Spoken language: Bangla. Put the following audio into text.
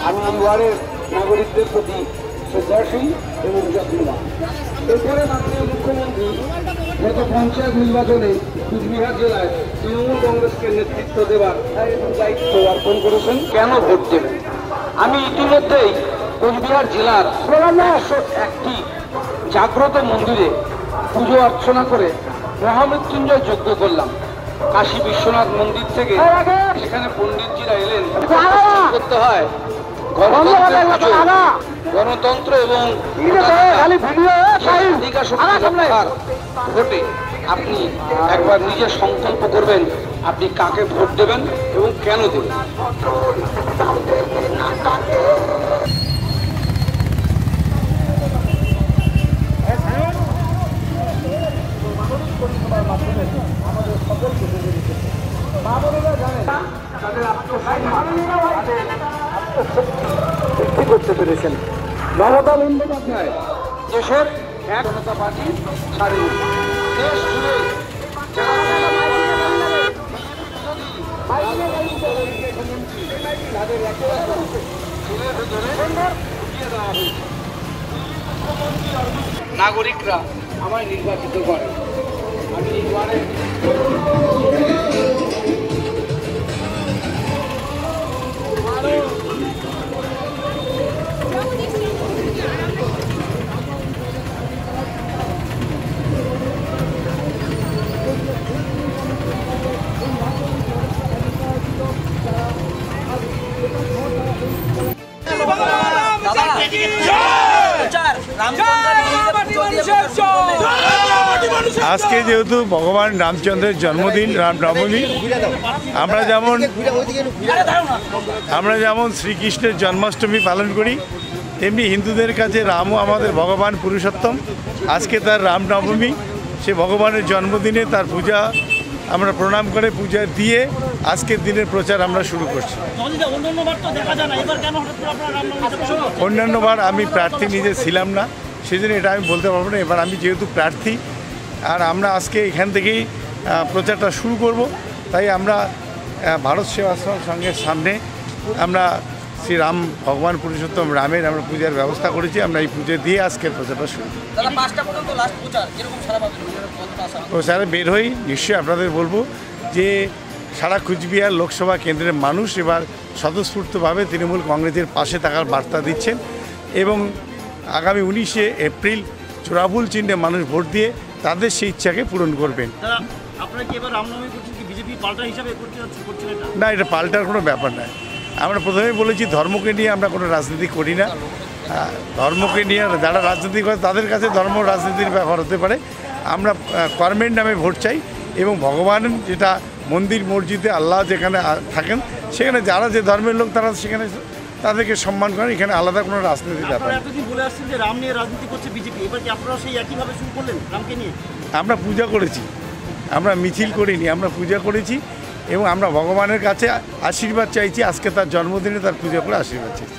আমি ওয়ার্ডের নাগরিকদের প্রতি শ্রদ্ধাশীল এবং যত্নবান। এরপরে মাননীয় মুখ্যমন্ত্রী গত পঞ্চায়েত নির্বাচনে কুচবিহার জেলায় তৃণমূল কংগ্রেসকে নেতৃত্ব দেওয়ার দায়িত্ব অর্পণ করেছেন। কেন ভোট দেবেন? আমি ইতিমধ্যেই কোচবিহার জেলার 101টি জাগ্রত মন্দিরে পুজো অর্চনা করে মহামৃত্যুঞ্জয় যজ্ঞ করলাম। কাশী বিশ্বনাথ মন্দির থেকে সেখানে পণ্ডিতজিরা এলেন করতে হয় গণতন্ত্র এবং ভোটে আপনি একবার নিজে সংকল্প করবেন আপনি কাকে ভোট দেবেন এবং কেন দেবেন। আমাদের সকলকে তাদের আত্মশক্তি করতে পেরেছেন। মমতা বন্দ্যোপাধ্যায় দেশের এক জনতা পার্টি ছাড়েনি। দেশ জুড়ে তাদের নাগরিকরা আমায় নির্বাচিত করে। আমি আজকে যেহেতু ভগবান রামচন্দ্রের জন্মদিন রামনবমী, আমরা যেমন শ্রীকৃষ্ণের জন্মাষ্টমী পালন করি, তেমনি হিন্দুদের কাছে রামও আমাদের ভগবান পুরুষোত্তম। আজকে তার রামনবমী, সে ভগবানের জন্মদিনে তার পূজা আমরা প্রণাম করে পূজা দিয়ে আজকের দিনের প্রচার আমরা শুরু করছি। অন্যান্যবার আমি প্রার্থী নিজে ছিলাম না, সেজন্য এটা আমি বলতে পারবো না। এবার আমি যেহেতু প্রার্থী আর আমরা আজকে এখান থেকেই প্রচারটা শুরু করব, তাই আমরা ভারত সেবাশ্রম সংঘের সামনে আমরা শ্রী রাম ভগবান পুরুষোত্তম রামের আমরা পূজার ব্যবস্থা করেছি। আমরা এই পুজো দিয়ে আজকের প্রচারটা শুরু করি। প্রচারে বের হই নিশ্চয়ই আপনাদের বলবো যে সারা কুচবিহার লোকসভা কেন্দ্রের মানুষ এবার স্বতঃস্ফূর্তভাবে তৃণমূল কংগ্রেসের পাশে থাকার বার্তা দিচ্ছেন এবং আগামী 19শে এপ্রিল চোরাভুল চিহ্নে মানুষ ভোট দিয়ে তাদের সেই ইচ্ছাকে পূরণ করবেন। না, এটা পাল্টার কোনো ব্যাপার নয়। আমরা প্রথমেই বলেছি ধর্মকে নিয়ে আমরা কোনো রাজনীতি করি না। ধর্মকে নিয়ে যারা রাজনীতি করে তাদের কাছে ধর্ম রাজনীতির ব্যাপার হতে পারে। আমরা কর্মের নামে ভোট চাই এবং ভগবান যেটা মন্দির মসজিদে আল্লাহ যেখানে থাকেন সেখানে যারা যে ধর্মের লোক তারা সেখানে তাদেরকে সম্মান করেন। এখানে আলাদা কোনো রাজনীতির ব্যাপার। আমরা পূজা করেছি, আমরা মিছিল করিনি, আমরা পূজা করেছি এবং আমরা ভগবানের কাছে আশীর্বাদ চাইছি। আজকে তার জন্মদিনে তার পূজা করে আশীর্বাদ চাইছি।